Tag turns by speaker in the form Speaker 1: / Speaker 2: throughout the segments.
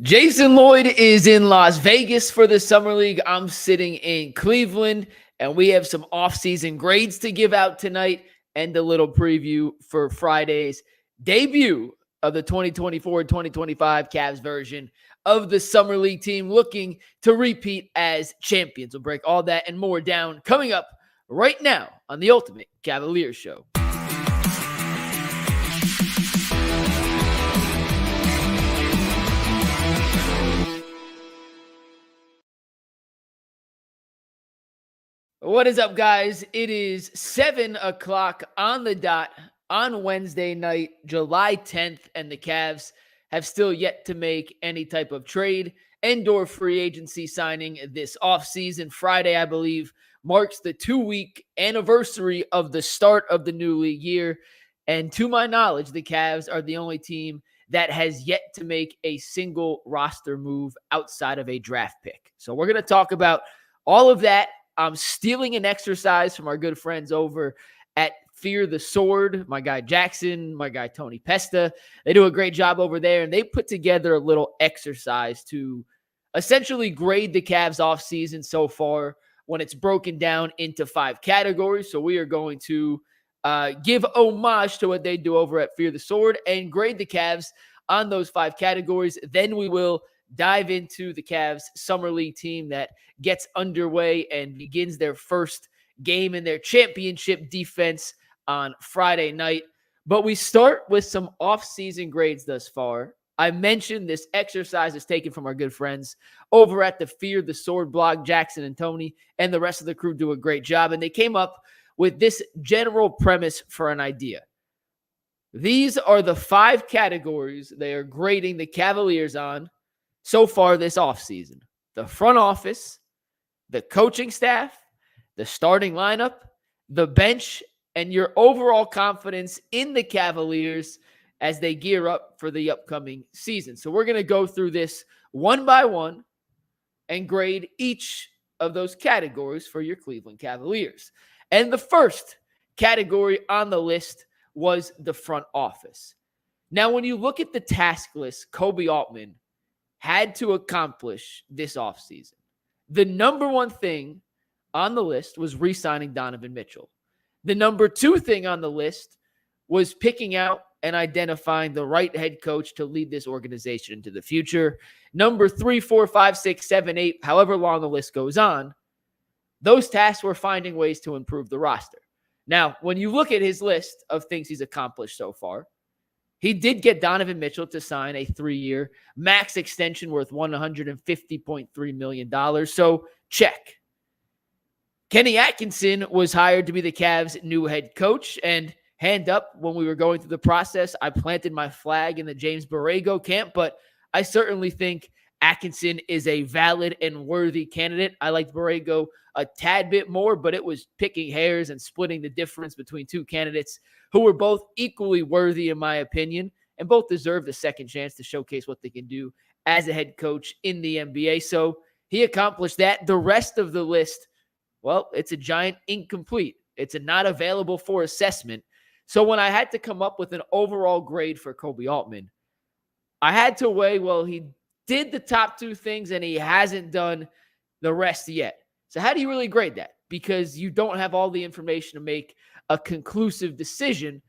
Speaker 1: Jason Lloyd is in Las Vegas for the Summer League. I'm sitting in Cleveland, and we have some offseason grades to give out tonight and a little preview for Friday's debut of the 2024-2025 Cavs version of the Summer League team looking to repeat as champions. We'll break all that and more down coming up right now on the Ultimate Cavaliers Show. What is up, guys? It is 7 o'clock on the dot on Wednesday night, July 10th, and the Cavs have still yet to make any type of trade and/or free agency signing this offseason. Friday, I believe, marks the 2-week anniversary of the start of the new league year. And to my knowledge, the Cavs are the only team that has yet to make a single roster move outside of a draft pick. So we're going to talk about all of that. I'm stealing an exercise from our good friends over at Fear the Sword. My guy Jackson, my guy Tony Pesta. They do a great job over there, and they put together a little exercise to essentially grade the Cavs offseason so far when it's broken down into 5 categories. So we are going to give homage to what they do over at Fear the Sword and grade the Cavs on those 5 categories. Then we will dive into the Cavs Summer League team that gets underway and begins their first game in their championship defense on Friday night. But we start with some off-season grades thus far. I mentioned this exercise is taken from our good friends over at the Fear the Sword blog. Jackson and Tony and the rest of the crew do a great job, and they came up with this general premise for an idea. These are the 5 categories they are grading the Cavaliers on so far this offseason: the front office, the coaching staff, the starting lineup, the bench, and your overall confidence in the Cavaliers as they gear up for the upcoming season. So we're going to go through this one by one and grade each of those categories for your Cleveland Cavaliers. And the first category on the list was the front office. Now, when you look at the task list Koby Altman had to accomplish this offseason, the number one thing on the list was re-signing Donovan Mitchell. The number 2 thing on the list was picking out and identifying the right head coach to lead this organization into the future. Number 3, 4, 5, 6, 7, 8, however long the list goes on, those tasks were finding ways to improve the roster. Now, when you look at his list of things he's accomplished so far, he did get Donovan Mitchell to sign a 3-year max extension worth $150.3 million. So check. Kenny Atkinson was hired to be the Cavs' new head coach. And hand up, when we were going through the process, I planted my flag in the James Borrego camp. But I certainly think Atkinson is a valid and worthy candidate. I liked Borrego a tad bit more, but it was picking hairs and splitting the difference between 2 candidates who were both equally worthy, in my opinion, and both deserve the second chance to showcase what they can do as a head coach in the NBA. So he accomplished that. The rest of the list, well, it's a giant incomplete. It's a not available for assessment. So when I had to come up with an overall grade for Koby Altman, I had to weigh, well, he did the top 2 things and he hasn't done the rest yet. So how do you really grade that? Because you don't have all the information to make a conclusive decision.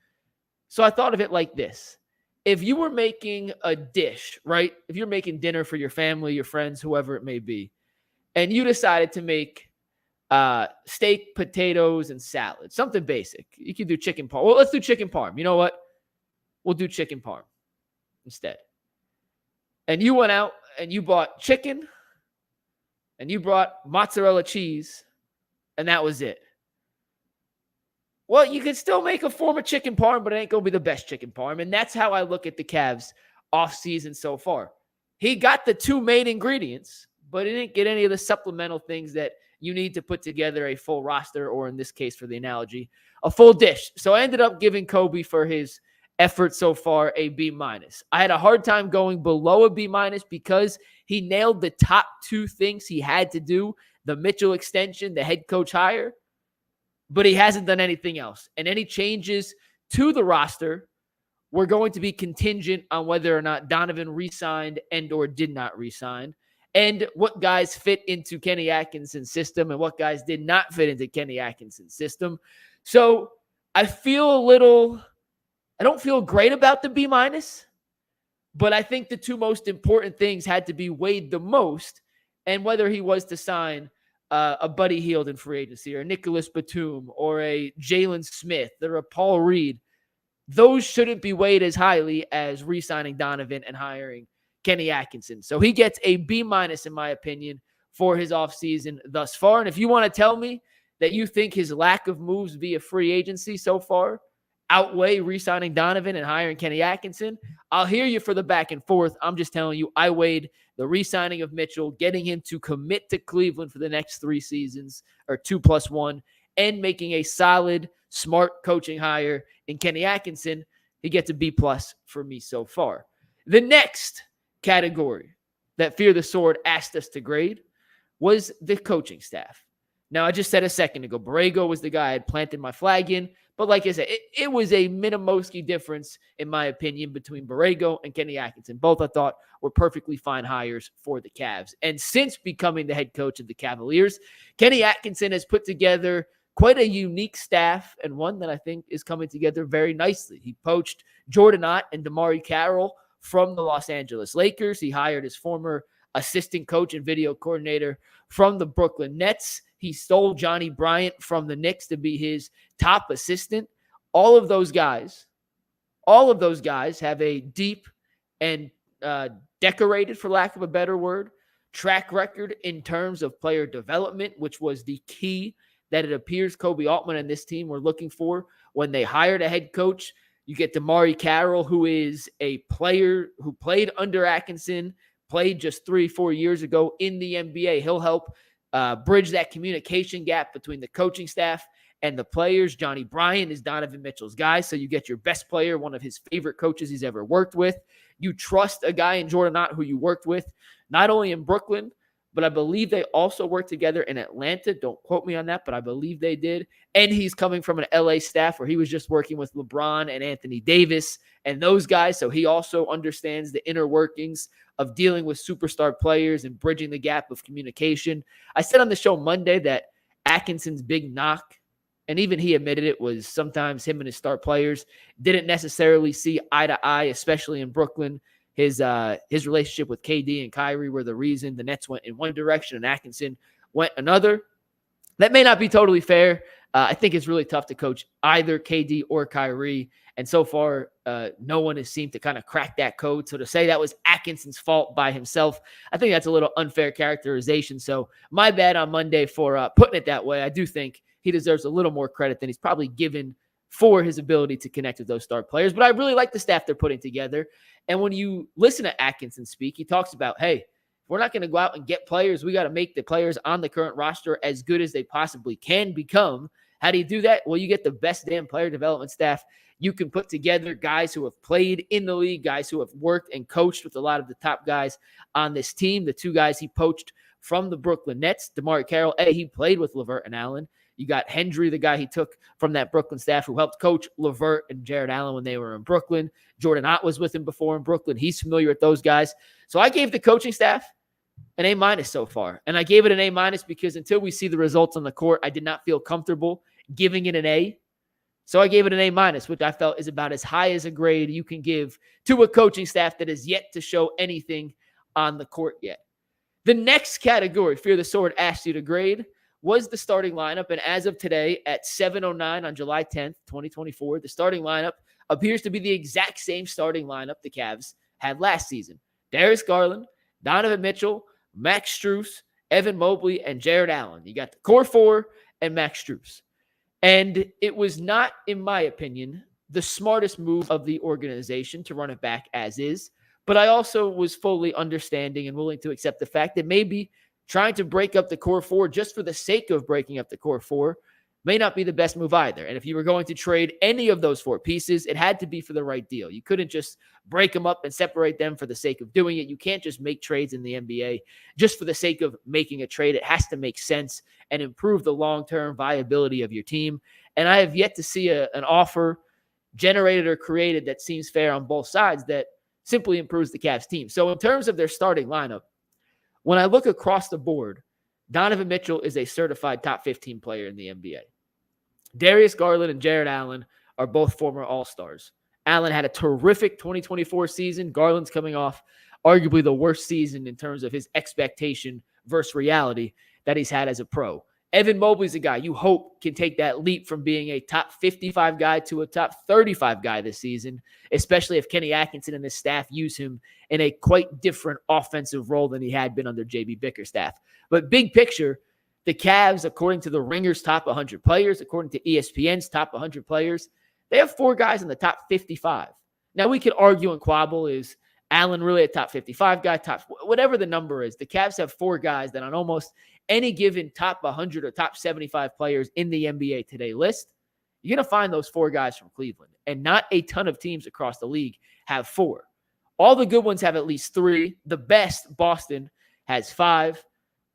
Speaker 1: So I thought of it like this. If you were making a dish, right? If you're making dinner for your family, your friends, whoever it may be, and you decided to make steak, potatoes, and salad, something basic. You can do chicken parm. Well, let's do chicken parm. You know what? We'll do chicken parm instead. And you went out and you bought chicken and you brought mozzarella cheese, and that was it. Well, you can still make a form of chicken parm, but it ain't going to be the best chicken parm. And that's how I look at the Cavs offseason so far. He got the 2 main ingredients, but he didn't get any of the supplemental things that you need to put together a full roster, or in this case, for the analogy, a full dish. So I ended up giving Koby, for his effort so far, a B-. I had a hard time going below a B- because he nailed the top 2 things he had to do: the Mitchell extension, the head coach hire, but he hasn't done anything else. And any changes to the roster were going to be contingent on whether or not Donovan re-signed and or did not re-sign, and what guys fit into Kenny Atkinson's system and what guys did not fit into Kenny Atkinson's system. So I don't feel great about the B-, but I think the two most important things had to be weighed the most, and whether he was to sign a Buddy Hield in free agency or Nicholas Batum or a Jalen Smith or a Paul Reed, those shouldn't be weighed as highly as re-signing Donovan and hiring Kenny Atkinson. So he gets a B-, in my opinion, for his offseason thus far. And if you want to tell me that you think his lack of moves via free agency so far outweigh re-signing Donovan and hiring Kenny Atkinson, I'll hear you for the back and forth. I'm just telling you, I weighed the re-signing of Mitchell, getting him to commit to Cleveland for the next 3 seasons, or 2+1, and making a solid, smart coaching hire in Kenny Atkinson. He gets a B+ for me so far. The next category that Fear the Sword asked us to grade was the coaching staff. Now, I just said a second ago, Borrego was the guy I had planted my flag in. But like I said, it was a Minimowski difference, in my opinion, between Borrego and Kenny Atkinson. Both I thought were perfectly fine hires for the Cavs. And since becoming the head coach of the Cavaliers, Kenny Atkinson has put together quite a unique staff, and one that I think is coming together very nicely. He poached Jordan Ott and DeMarre Carroll from the Los Angeles Lakers. He hired his former assistant coach and video coordinator from the Brooklyn Nets. He stole Johnny Bryant from the Knicks to be his top assistant. All of those guys have a deep and decorated, for lack of a better word, track record in terms of player development, which was the key that it appears Kobe Altman and this team were looking for when they hired a head coach. You get DeMarre Carroll, who is a player who played under Atkinson, played just 3-4 years ago in the NBA. He'll help bridge that communication gap between the coaching staff and the players. Johnny Bryant is Donovan Mitchell's guy, so you get your best player, one of his favorite coaches he's ever worked with. You trust a guy in Jordan Ott who you worked with, not only in Brooklyn, but I believe they also worked together in Atlanta. Don't quote me on that, but I believe they did. And he's coming from an LA staff where he was just working with LeBron and Anthony Davis and those guys, so he also understands the inner workings of dealing with superstar players and bridging the gap of communication. I said on the show Monday that Atkinson's big knock, and even he admitted it, was sometimes him and his star players didn't necessarily see eye to eye, especially in Brooklyn. His relationship with KD and Kyrie were the reason the Nets went in one direction and Atkinson went another. That may not be totally fair. I think it's really tough to coach either KD or Kyrie. And so far, no one has seemed to kind of crack that code. So to say that was Atkinson's fault by himself, I think that's a little unfair characterization. So my bad on Monday for putting it that way. I do think he deserves a little more credit than he's probably given for his ability to connect with those star players. But I really like the staff they're putting together. And when you listen to Atkinson speak, he talks about, hey, if we're not going to go out and get players, we got to make the players on the current roster as good as they possibly can become. How do you do that? Well, you get the best damn player development staff you can put together, guys who have played in the league, guys who have worked and coached with a lot of the top guys on this team. The two guys he poached from the Brooklyn Nets, DeMarre Carroll, he played with LeVert and Allen. You got Hendry, the guy he took from that Brooklyn staff who helped coach LeVert and Jared Allen when they were in Brooklyn. Jordan Ott was with him before in Brooklyn. He's familiar with those guys. So I gave the coaching staff an A- so far. And I gave it an A- because until we see the results on the court, I did not feel comfortable giving it an A. So I gave it an A-, which I felt is about as high as a grade you can give to a coaching staff that has yet to show anything on the court yet. The next category, Fear the Sword asked you to grade, was the starting lineup. And as of today at 7:09 on July 10th, 2024, the starting lineup appears to be the exact same starting lineup the Cavs had last season. Darius Garland, Donovan Mitchell, Max Strus, Evan Mobley, and Jared Allen. You got the core four and Max Strus. And it was not, in my opinion, the smartest move of the organization to run it back as is. But I also was fully understanding and willing to accept the fact that maybe trying to break up the core four just for the sake of breaking up the core four may not be the best move either. And if you were going to trade any of those four pieces, it had to be for the right deal. You couldn't just break them up and separate them for the sake of doing it. You can't just make trades in the NBA just for the sake of making a trade. It has to make sense and improve the long-term viability of your team. And I have yet to see an offer generated or created that seems fair on both sides that simply improves the Cavs team. So in terms of their starting lineup, when I look across the board, Donovan Mitchell is a certified top 15 player in the NBA. Darius Garland and Jared Allen are both former All-Stars. Allen had a terrific 2024 season. Garland's coming off arguably the worst season in terms of his expectation versus reality that he's had as a pro. Evan Mobley's a guy you hope can take that leap from being a top 55 guy to a top 35 guy this season, especially if Kenny Atkinson and his staff use him in a quite different offensive role than he had been under J.B. Bickerstaff. But big picture, the Cavs, according to the Ringer's top 100 players, according to ESPN's top 100 players, they have 4 guys in the top 55. Now, we could argue and quabble, is Allen really a top 55 guy, top whatever the number is. The Cavs have 4 guys that on almost any given top 100 or top 75 players in the NBA today list, you're going to find those 4 guys from Cleveland. And not a ton of teams across the league have 4. All the good ones have at least 3. The best, Boston, has 5.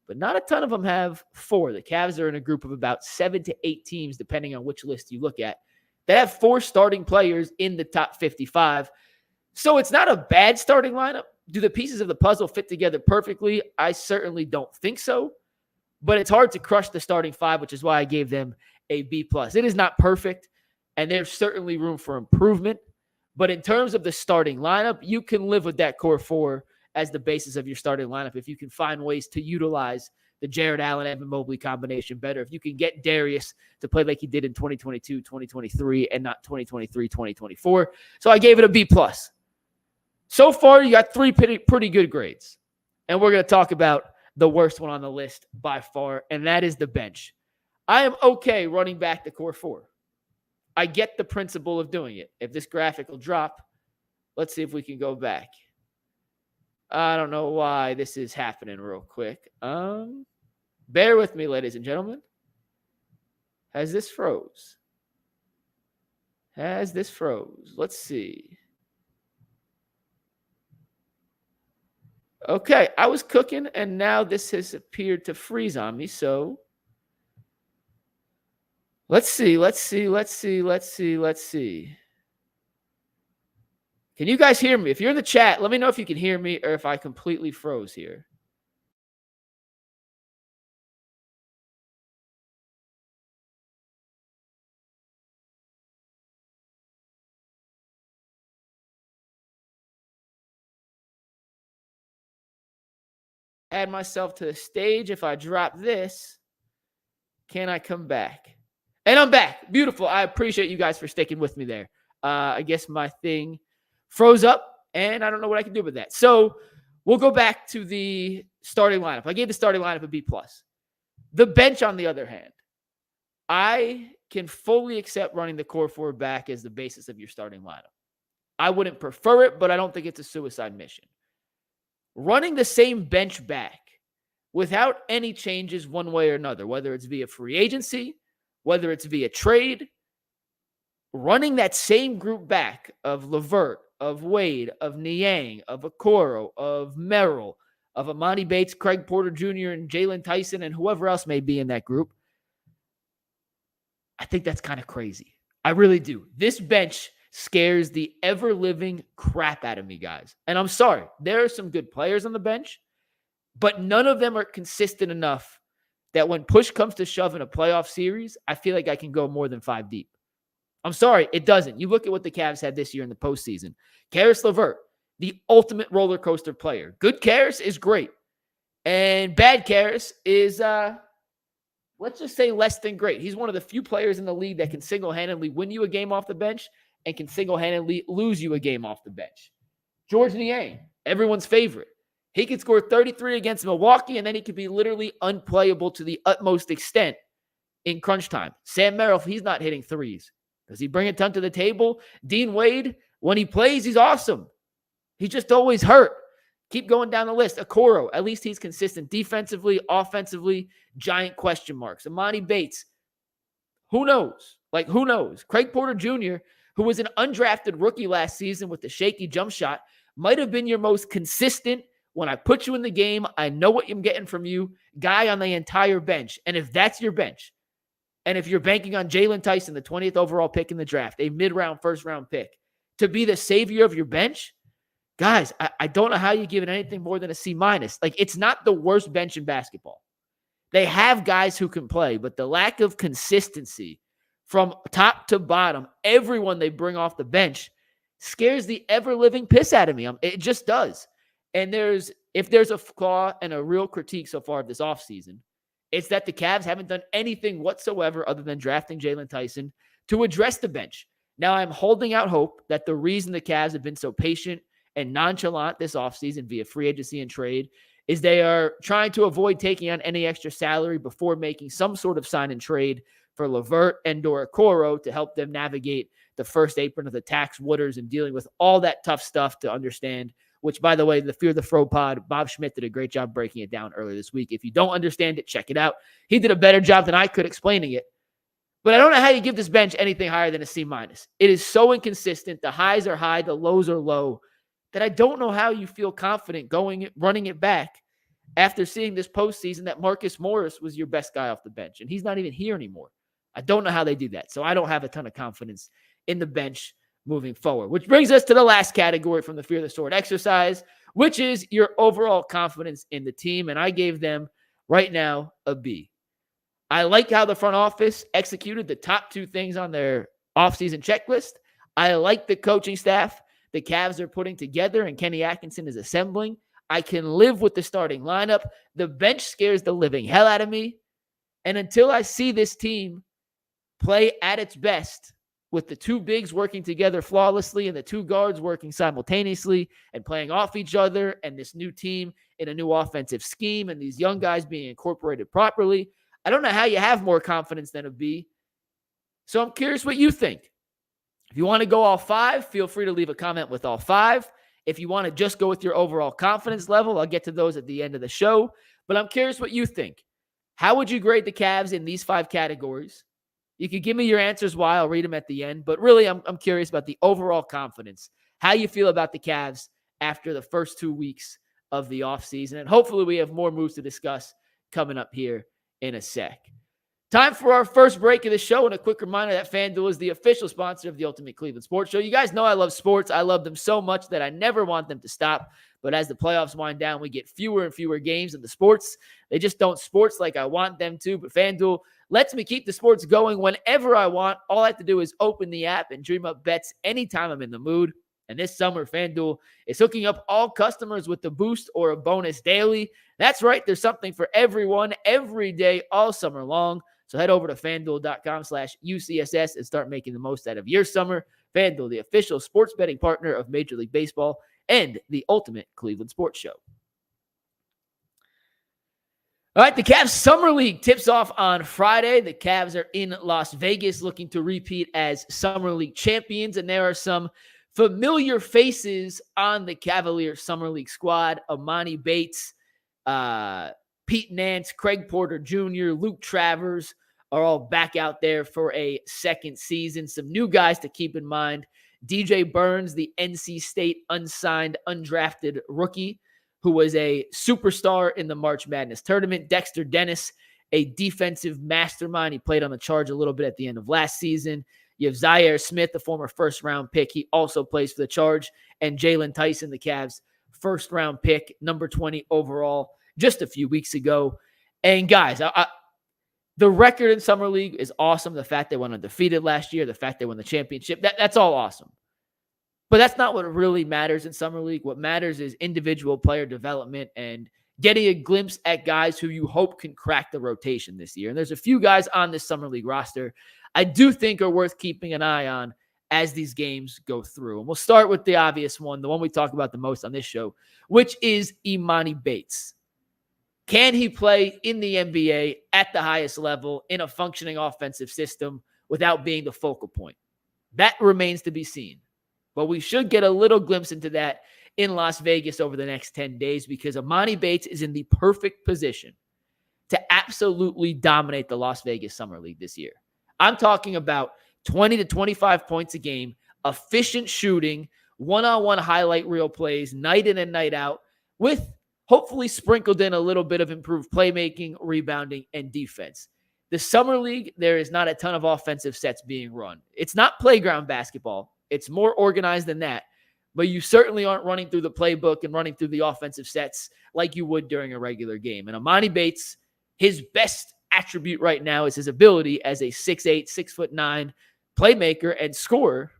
Speaker 1: But not a ton of them have 4. The Cavs are in a group of about 7 to 8 teams, depending on which list you look at, that have 4 starting players in the top 55. So it's not a bad starting lineup. Do the pieces of the puzzle fit together perfectly? I certainly don't think so. But it's hard to crush the starting 5, which is why I gave them a B+. It is not perfect, and there's certainly room for improvement. But in terms of the starting lineup, you can live with that core 4 as the basis of your starting lineup if you can find ways to utilize the Jared Allen, Evan Mobley combination better. If you can get Darius to play like he did in 2022, 2023, and not 2023, 2024. So I gave it a B+. So far, you got 3 pretty good grades. And we're going to talk about the worst one on the list by far, and that is the bench. I am okay running back the core 4. I get the principle of doing it. If this graphic will drop, let's see if we can go back. I don't know why this is happening real quick. Bear with me, ladies and gentlemen. Has this froze? Let's see. Okay, I was cooking, and now this has appeared to freeze on me, so let's see. Can you guys hear me? If you're in the chat, let me know if you can hear me or if I completely froze here. Add myself to the stage. If I drop this, can I come back? And I'm back. Beautiful. I appreciate you guys for sticking with me there. I guess my thing froze up, and I don't know what I can do with that. So we'll go back to the starting lineup. I gave the starting lineup a B+. The bench, on the other hand, I can fully accept running the core 4 back as the basis of your starting lineup. I wouldn't prefer it, but I don't think it's a suicide mission. Running the same bench back without any changes one way or another, whether it's via free agency, whether it's via trade, running that same group back of LeVert, of Wade, of Niang, of Okoro, of Merrill, of Emoni Bates, Craig Porter Jr., and Jaylon Tyson, and whoever else may be in that group, I think that's kind of crazy. I really do. This bench scares the ever-living crap out of me, guys. And I'm sorry, there are some good players on the bench, but none of them are consistent enough that when push comes to shove in a playoff series, I feel like I can go more than 5 deep. I'm sorry, it doesn't. You look at what the Cavs had this year in the postseason. Caris LeVert, the ultimate roller coaster player. Good Caris is great. And bad Caris is, let's just say, less than great. He's one of the few players in the league that can single-handedly win you a game off the bench and can single-handedly lose you a game off the bench. George Niang, everyone's favorite. He could score 33 against Milwaukee, and then he could be literally unplayable to the utmost extent in crunch time. Sam Merrill, he's not hitting threes. Does he bring a ton to the table? Dean Wade, when he plays, he's awesome. He's just always hurt. Keep going down the list. Okoro, at least he's consistent defensively, offensively, giant question marks. Emoni Bates, who knows? Who knows? Craig Porter Jr., who was an undrafted rookie last season with the shaky jump shot, might have been your most consistent, when I put you in the game, I know what I'm getting from you, guy on the entire bench. And if that's your bench, And if you're banking on Jaylon Tyson, the 20th overall pick in the draft, a mid-round, first-round pick, to be the savior of your bench, guys, I don't know how you give it anything more than a C-. Like, it's not the worst bench in basketball. They have guys who can play, but the lack of consistency from top to bottom, everyone they bring off the bench scares the ever-living piss out of me. It just does. And if there's a flaw and a real critique so far of this offseason, it's that the Cavs haven't done anything whatsoever other than drafting Jaylon Tyson to address the bench. Now, I'm holding out hope that the reason the Cavs have been so patient and nonchalant this offseason via free agency and trade is they are trying to avoid taking on any extra salary before making some sort of sign and trade for LeVert and Okoro to help them navigate the first apron of the tax waters and dealing with all that tough stuff to understand, which, by the way, the Fear the Fro pod, Bob Schmidt did a great job breaking it down earlier this week. If you don't understand it, check it out. He did a better job than I could explaining it. But I don't know how you give this bench anything higher than a C-. It is so inconsistent. The highs are high, the lows are low, that I don't know how you feel confident running it back after seeing this postseason that Marcus Morris was your best guy off the bench, and he's not even here anymore. I don't know how they do that. So I don't have a ton of confidence in the bench moving forward, which brings us to the last category from the Fear the Sword exercise, which is your overall confidence in the team. And I gave them right now a B. I like how the front office executed the top two things on their offseason checklist. I like the coaching staff the Cavs are putting together and Kenny Atkinson is assembling. I can live with the starting lineup. The bench scares the living hell out of me. And until I see this team play at its best, with the two bigs working together flawlessly and the two guards working simultaneously and playing off each other, and this new team in a new offensive scheme and these young guys being incorporated properly, I don't know how you have more confidence than a B. So I'm curious what you think. If you want to go all five, feel free to leave a comment with all five. If you want to just go with your overall confidence level, I'll get to those at the end of the show. But I'm curious what you think. How would you grade the Cavs in these five categories? You can give me your answers why. I'll read them at the end. But really, I'm curious about the overall confidence, how you feel about the Cavs after the first 2 weeks of the offseason. And hopefully we have more moves to discuss coming up here in a sec. Time for our first break of the show, and a quick reminder that FanDuel is the official sponsor of the Ultimate Cleveland Sports Show. You guys know I love sports. I love them so much that I never want them to stop. But as the playoffs wind down, we get fewer and fewer games in the sports. They just don't sports like I want them to. But FanDuel lets me keep the sports going whenever I want. All I have to do is open the app and dream up bets anytime I'm in the mood. And this summer, FanDuel is hooking up all customers with a boost or a bonus daily. That's right. There's something for everyone every day all summer long. So head over to FanDuel.com/UCSS and start making the most out of your summer. FanDuel, the official sports betting partner of Major League Baseball and the Ultimate Cleveland Sports Show. All right, the Cavs Summer League tips off on Friday. The Cavs are in Las Vegas looking to repeat as Summer League champions, and there are some familiar faces on the Cavaliers Summer League squad. Emoni Bates, Pete Nance, Craig Porter Jr., Luke Travers are all back out there for a second season. Some new guys to keep in mind. DJ Burns, the NC State unsigned, undrafted rookie, who was a superstar in the March Madness tournament. Dexter Dennis, a defensive mastermind. He played on the Charge a little bit at the end of last season. You have Zaire Smith, the former first-round pick. He also plays for the Charge. And Jaylon Tyson, the Cavs' first-round pick, number 20 overall, just a few weeks ago. And guys, the record in Summer League is awesome. The fact they went undefeated last year, the fact they won the championship, that's all awesome. But that's not what really matters in Summer League. What matters is individual player development and getting a glimpse at guys who you hope can crack the rotation this year. And there's a few guys on this Summer League roster I do think are worth keeping an eye on as these games go through. And we'll start with the obvious one, the one we talk about the most on this show, which is Emoni Bates. Can he play in the NBA at the highest level in a functioning offensive system without being the focal point? That remains to be seen. But we should get a little glimpse into that in Las Vegas over the next 10 days because Emoni Bates is in the perfect position to absolutely dominate the Las Vegas Summer League this year. I'm talking about 20 to 25 points a game, efficient shooting, one-on-one highlight reel plays, night in and night out, with hopefully sprinkled in a little bit of improved playmaking, rebounding, and defense. The summer league, there is not a ton of offensive sets being run. It's not playground basketball. It's more organized than that. But you certainly aren't running through the playbook and running through the offensive sets like you would during a regular game. And Emoni Bates, his best attribute right now is his ability as a 6'8", 6'9" playmaker and scorer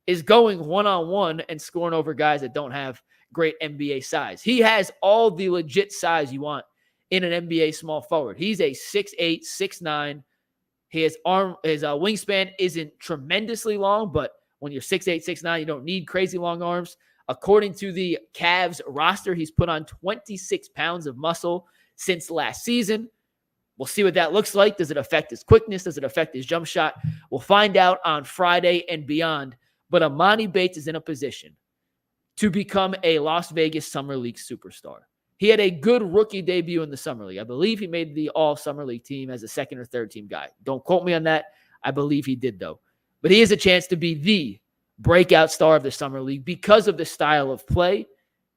Speaker 1: is going one-on-one and scoring over guys that don't have great NBA size. He has all the legit size you want in an NBA small forward. He's a 6'8", 6'9". His wingspan isn't tremendously long, but when you're 6'8", 6'9", you don't need crazy long arms. According to the Cavs roster, he's put on 26 pounds of muscle since last season. We'll see what that looks like. Does it affect his quickness? Does it affect his jump shot? We'll find out on Friday and beyond. But Emoni Bates is in a position to become a Las Vegas Summer League superstar. He had a good rookie debut in the Summer League. I believe he made the All-Summer League team as a second or third team guy. Don't quote me on that. I believe he did, though. But he has a chance to be the breakout star of the Summer League because of the style of play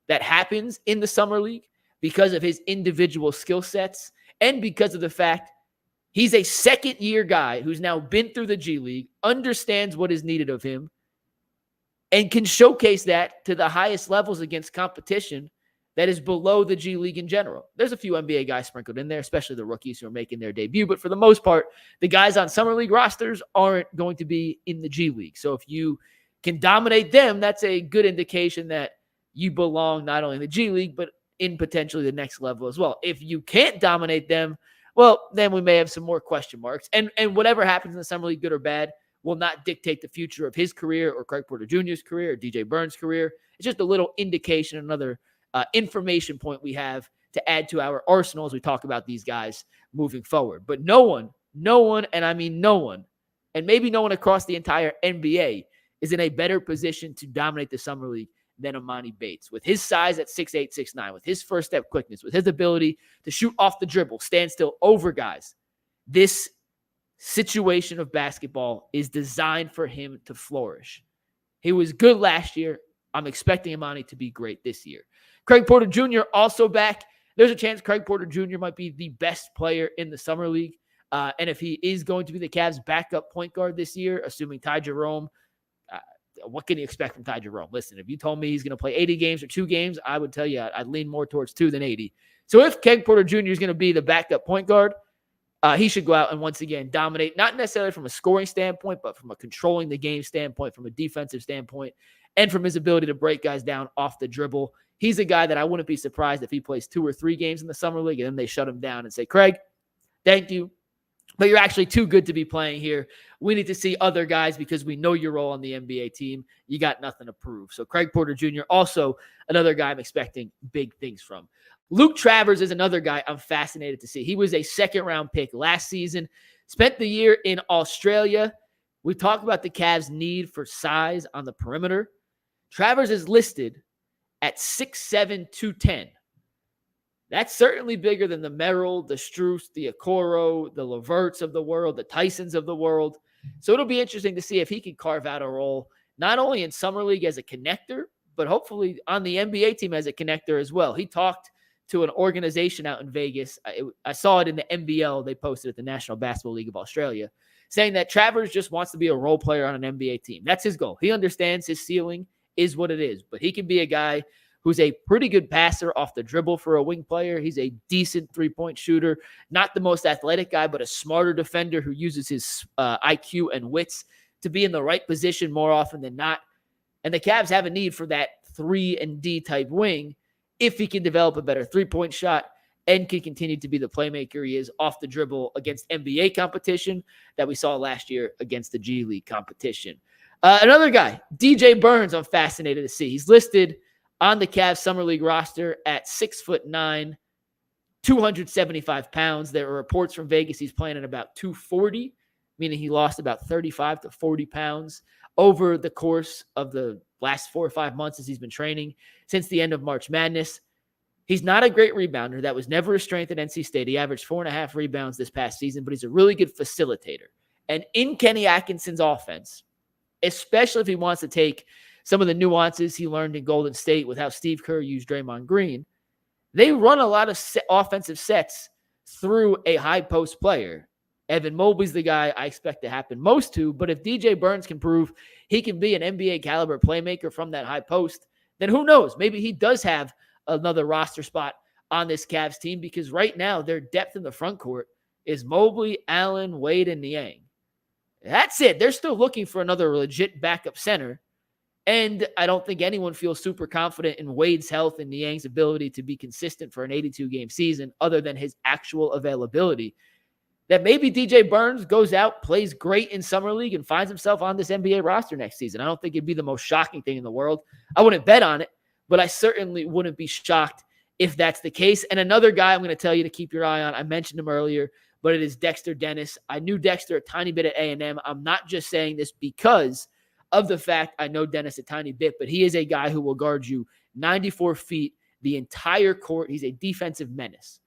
Speaker 1: that happens in the Summer League, because of his individual skill sets, and because of the fact he's a second-year guy who's now been through the G League, understands what is needed of him, and can showcase that to the highest levels against competition that is below the G League in general. There's a few NBA guys sprinkled in there, especially the rookies who are making their debut. But for the most part, the guys on Summer League rosters aren't going to be in the G League. So if you can dominate them, that's a good indication that you belong not only in the G League, but in potentially the next level as well. If you can't dominate them, well, then we may have some more question marks. And whatever happens in the Summer League, good or bad, will not dictate the future of his career or Craig Porter Jr.'s career or DJ Burns' career. It's just a little indication, another information point we have to add to our arsenal as we talk about these guys moving forward. But no one, and I mean no one, and maybe no one across the entire NBA is in a better position to dominate the Summer League than Emoni Bates. With his size at 6'8", 6'9", with his first step quickness, with his ability to shoot off the dribble, stand still over guys, this situation of basketball is designed for him to flourish. He was good last year. I'm expecting Emoni to be great this year. Craig Porter Jr. also back. There's a chance Craig Porter Jr. might be the best player in the Summer League. And if he is going to be the Cavs' backup point guard this year, assuming Ty Jerome, what can you expect from Ty Jerome? Listen, if you told me he's going to play 80 games or 2 games, I would tell you I'd lean more towards 2 than 80. So if Craig Porter Jr. is going to be the backup point guard, he should go out and once again dominate, not necessarily from a scoring standpoint, but from a controlling the game standpoint, from a defensive standpoint, and from his ability to break guys down off the dribble. He's a guy that I wouldn't be surprised if he plays 2 or 3 games in the Summer League and then they shut him down and say, Craig, thank you, but you're actually too good to be playing here. We need to see other guys because we know your role on the NBA team. You got nothing to prove. So Craig Porter Jr., also another guy I'm expecting big things from. Luke Travers is another guy I'm fascinated to see. He was a second-round pick last season, spent the year in Australia. We talked about the Cavs' need for size on the perimeter. Travers is listed at 6'7", 210. That's certainly bigger than the Merrill, the Strus, the Okoro, the Leverts of the world, the Tysons of the world. So it'll be interesting to see if he can carve out a role, not only in Summer League as a connector, but hopefully on the NBA team as a connector as well. He talked to an organization out in Vegas. I saw it in the NBL. They posted at the National Basketball League of Australia, saying that Travers just wants to be a role player on an NBA team. That's his goal. He understands his ceiling is what it is, but he can be a guy who's a pretty good passer off the dribble for a wing player. He's a decent three-point shooter, not the most athletic guy, but a smarter defender who uses his IQ and wits to be in the right position more often than not. And the Cavs have a need for that 3-and-D type wing if he can develop a better three-point shot and can continue to be the playmaker he is off the dribble against NBA competition that we saw last year against the G League competition. Another guy, DJ Burns, I'm fascinated to see. He's listed on the Cavs Summer League roster at 6'9", 275 pounds. There are reports from Vegas he's playing at about 240, meaning he lost about 35 to 40 pounds over the course of the last 4 or 5 months as he's been training since the end of March Madness. He's not a great rebounder. That was never a strength at NC State. He averaged 4.5 rebounds this past season, but he's a really good facilitator. And in Kenny Atkinson's offense, especially if he wants to take some of the nuances he learned in Golden State with how Steve Kerr used Draymond Green, they run a lot of offensive sets through a high post player. Evan Mobley's the guy I expect to happen most to, but if DJ Burns can prove he can be an NBA caliber playmaker from that high post, then who knows? Maybe he does have another roster spot on this Cavs team, because right now their depth in the front court is Mobley, Allen, Wade, and Niang. That's it. They're still looking for another legit backup center. And I don't think anyone feels super confident in Wade's health and Niang's ability to be consistent for an 82-game season other than his actual availability. That maybe DJ Burns goes out, plays great in Summer League, and finds himself on this NBA roster next season. I don't think it'd be the most shocking thing in the world. I wouldn't bet on it, but I certainly wouldn't be shocked if that's the case. And another guy I'm going to tell you to keep your eye on, I mentioned him earlier, but it is Dexter Dennis. I knew Dexter a tiny bit at A&M. I'm not just saying this because of the fact I know Dennis a tiny bit, but he is a guy who will guard you 94 feet the entire court. He's a defensive menace.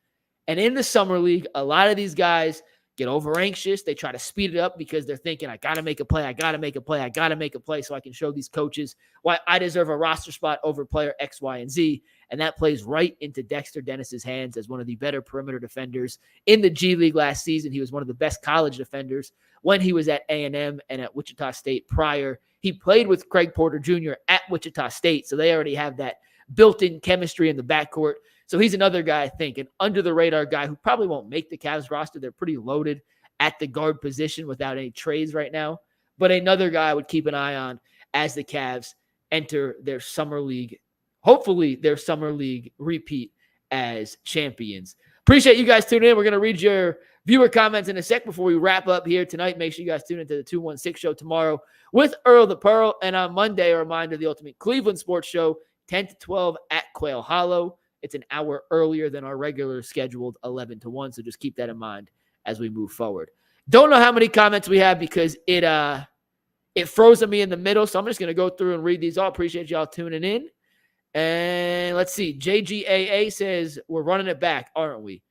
Speaker 1: And in the Summer League, a lot of these guys get over anxious. They try to speed it up because they're thinking, I got to make a play. I got to make a play. I got to make a play so I can show these coaches why I deserve a roster spot over player X, Y, and Z. And that plays right into Dexter Dennis's hands as one of the better perimeter defenders in the G League last season. He was one of the best college defenders when he was at A&M and at Wichita State prior. He played with Craig Porter Jr. at Wichita State, so they already have that built-in chemistry in the backcourt. So he's another guy, I think, an under-the-radar guy who probably won't make the Cavs roster. They're pretty loaded at the guard position without any trades right now. But another guy I would keep an eye on as the Cavs enter their Summer League, hopefully their Summer League repeat as champions. Appreciate you guys tuning in. We're going to read your viewer comments in a sec before we wrap up here tonight. Make sure you guys tune into the 216 show tomorrow with Earl the Pearl. And on Monday, a reminder, the Ultimate Cleveland Sports Show, 10 to 12 at Quail Hollow. It's an hour earlier than our regular scheduled 11 to 1. So just keep that in mind as we move forward. Don't know how many comments we have because it froze on me in the middle. So I'm just going to go through and read these all. Appreciate y'all tuning in. And let's see. JGAA says, we're running it back, aren't we?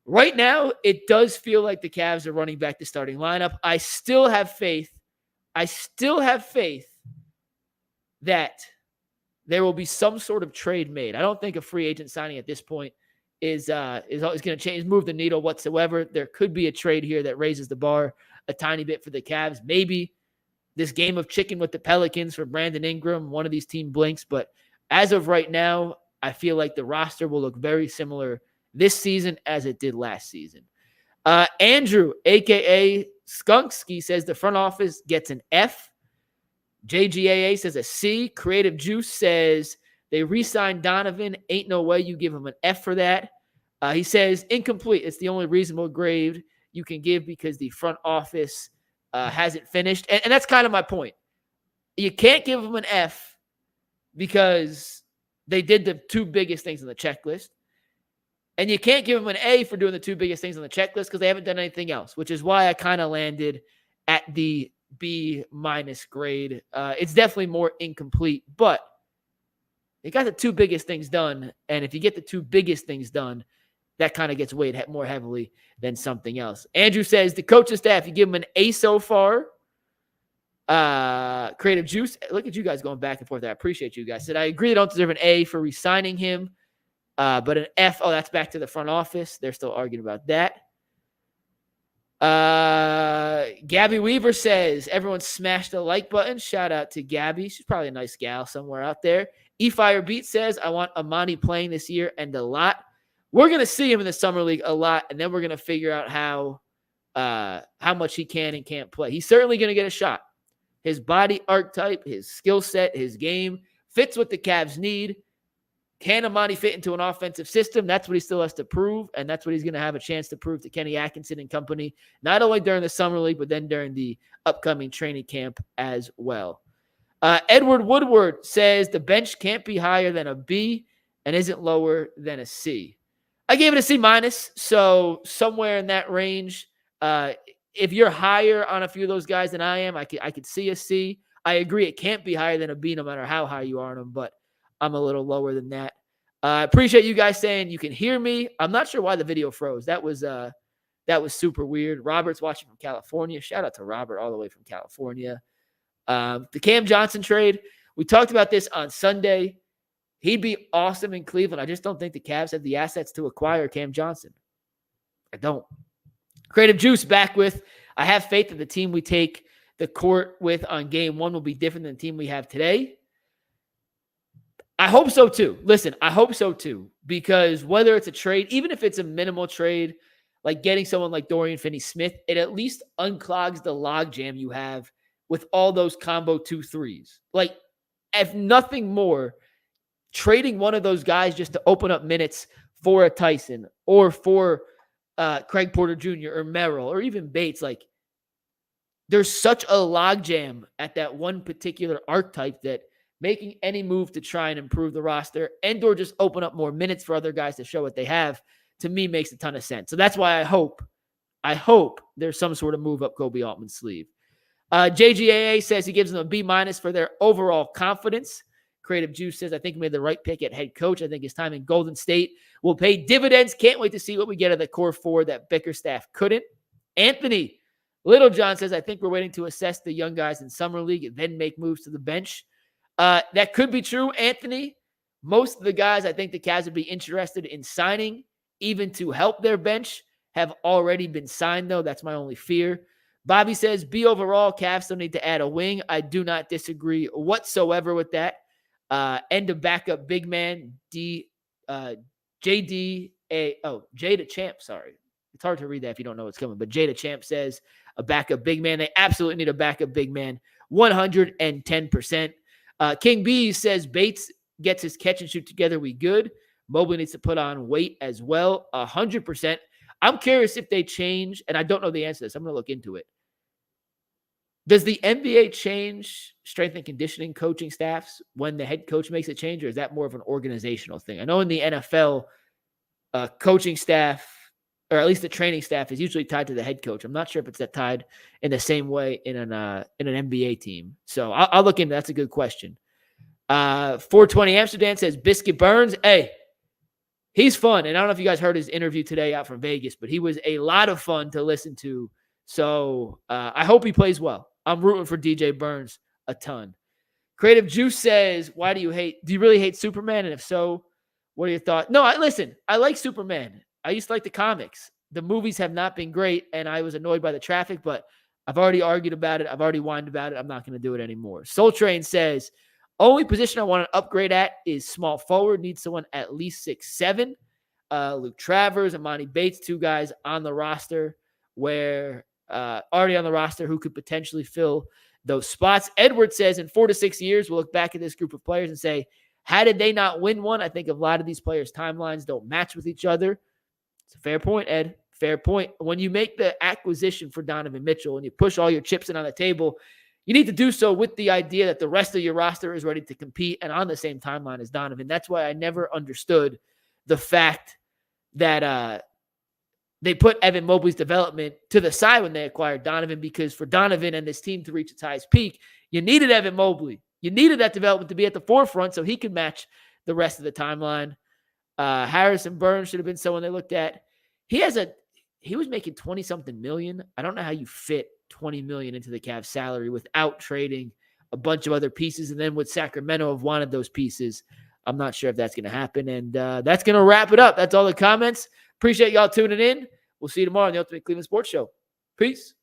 Speaker 1: Right now, it does feel like the Cavs are running back the starting lineup. I still have faith. That there will be some sort of trade made. I don't think a free agent signing at this point is going to move the needle whatsoever. There could be a trade here that raises the bar a tiny bit for the Cavs. Maybe this game of chicken with the Pelicans for Brandon Ingram, one of these team blinks. But as of right now, I feel like the roster will look very similar this season as it did last season. Andrew, a.k.a. Skunksky, says the front office gets an F. JGAA says a C. Creative Juice says they re-signed Donovan. Ain't no way you give him an F for that. He says incomplete. It's the only reasonable grade you can give because the front office hasn't finished. And that's kind of my point. You can't give them an F because they did the two biggest things on the checklist. And you can't give them an A for doing the two biggest things on the checklist because they haven't done anything else, which is why I kind of landed at the B- grade. It's definitely more incomplete, but they got the two biggest things done. And if you get the two biggest things done, that kind of gets weighed more heavily than something else. Andrew says the coaching staff, you give them an A so far. Creative Juice, look at you guys going back and forth. I appreciate you guys. Said I agree they don't deserve an A for re-signing him. But an F, that's back to the front office. They're still arguing about that. Gabby Weaver says, everyone smash the like button. Shout out to Gabby. She's probably a nice gal somewhere out there. E-Fire Beat says, I want Emoni playing this year and a lot. We're going to see him in the Summer League a lot, and then we're going to figure out how much he can and can't play. He's certainly going to get a shot. His body archetype, his skill set, his game fits what the Cavs need. Can Emoni fit into an offensive system? That's what he still has to prove, and that's what he's going to have a chance to prove to Kenny Atkinson and company, not only during the Summer League, but then during the upcoming training camp as well. Edward Woodward says the bench can't be higher than a B and isn't lower than a C. I gave it a C-, so somewhere in that range. If you're higher on a few of those guys than I am, I could see a C. I agree it can't be higher than a B no matter how high you are on them, but I'm a little lower than that. I appreciate you guys saying you can hear me. I'm not sure why the video froze. That was super weird. Robert's watching from California. Shout out to Robert all the way from California. The Cam Johnson trade, we talked about this on Sunday. He'd be awesome in Cleveland. I just don't think the Cavs have the assets to acquire Cam Johnson. I don't. Creative Juice back with, I have faith that the team we take the court with on game 1 will be different than the team we have today. I hope so too. Listen, I hope so too, because whether it's a trade, even if it's a minimal trade, like getting someone like Dorian Finney-Smith, it at least unclogs the logjam you have with all those combo 2-3s. Like, if nothing more, trading one of those guys just to open up minutes for a Tyson or for Craig Porter Jr. or Merrill or even Bates, like, there's such a logjam at that one particular archetype that making any move to try and improve the roster and or just open up more minutes for other guys to show what they have, to me, makes a ton of sense. So that's why I hope there's some sort of move up Kobe Altman's sleeve. JGAA says he gives them a B- for their overall confidence. Creative Juice says, I think we made the right pick at head coach. I think his time in Golden State will pay dividends. Can't wait to see what we get of the core 4 that Bickerstaff couldn't. Anthony Littlejohn says, I think we're waiting to assess the young guys in Summer League and then make moves to the bench. That could be true, Anthony. Most of the guys I think the Cavs would be interested in signing, even to help their bench, have already been signed, though. That's my only fear. Bobby says, B overall, Cavs still need to add a wing. I do not disagree whatsoever with that. End of backup big man, Jada Champ, sorry. It's hard to read that if you don't know what's coming, but Jada Champ says a backup big man. They absolutely need a backup big man, 110%. King B says Bates gets his catch and shoot together, we good. Mobley needs to put on weight as well, 100%. I'm curious if they change, and I don't know the answer to this. I'm going to look into it. Does the NBA change strength and conditioning coaching staffs when the head coach makes a change, or is that more of an organizational thing? I know in the NFL, coaching staff, or at least the training staff, is usually tied to the head coach. I'm not sure if it's that tied in the same way in an NBA team. So I'll look into that. That's a good question. 420 Amsterdam says Biscuit Burns. Hey, he's fun. And I don't know if you guys heard his interview today out from Vegas, but he was a lot of fun to listen to. So I hope he plays well. I'm rooting for DJ Burns a ton. Creative Juice says, do you really hate Superman? And if so, what are your thoughts? No, I like Superman. I used to like the comics. The movies have not been great, and I was annoyed by the traffic, but I've already argued about it. I've already whined about it. I'm not going to do it anymore. Soul Train says, only position I want to upgrade at is small forward. Need someone at least 6'7". Luke Travers, Emoni Bates, 2 guys on the roster already on the roster who could potentially fill those spots. Edward says, in 4 to 6 years, we'll look back at this group of players and say, how did they not win one? I think a lot of these players' timelines don't match with each other. It's a fair point, Ed. Fair point. When you make the acquisition for Donovan Mitchell and you push all your chips in on the table, you need to do so with the idea that the rest of your roster is ready to compete and on the same timeline as Donovan. That's why I never understood the fact that they put Evan Mobley's development to the side when they acquired Donovan, because for Donovan and this team to reach its highest peak, you needed Evan Mobley. You needed that development to be at the forefront so he could match the rest of the timeline. Harrison Burns should have been someone they looked at. He was making 20-something million. I don't know how you fit $20 million into the Cavs salary without trading a bunch of other pieces. And then would Sacramento have wanted those pieces? I'm not sure if that's going to happen. And that's going to wrap it up. That's all the comments. Appreciate y'all tuning in. We'll see you tomorrow on the Ultimate Cleveland Sports Show. Peace.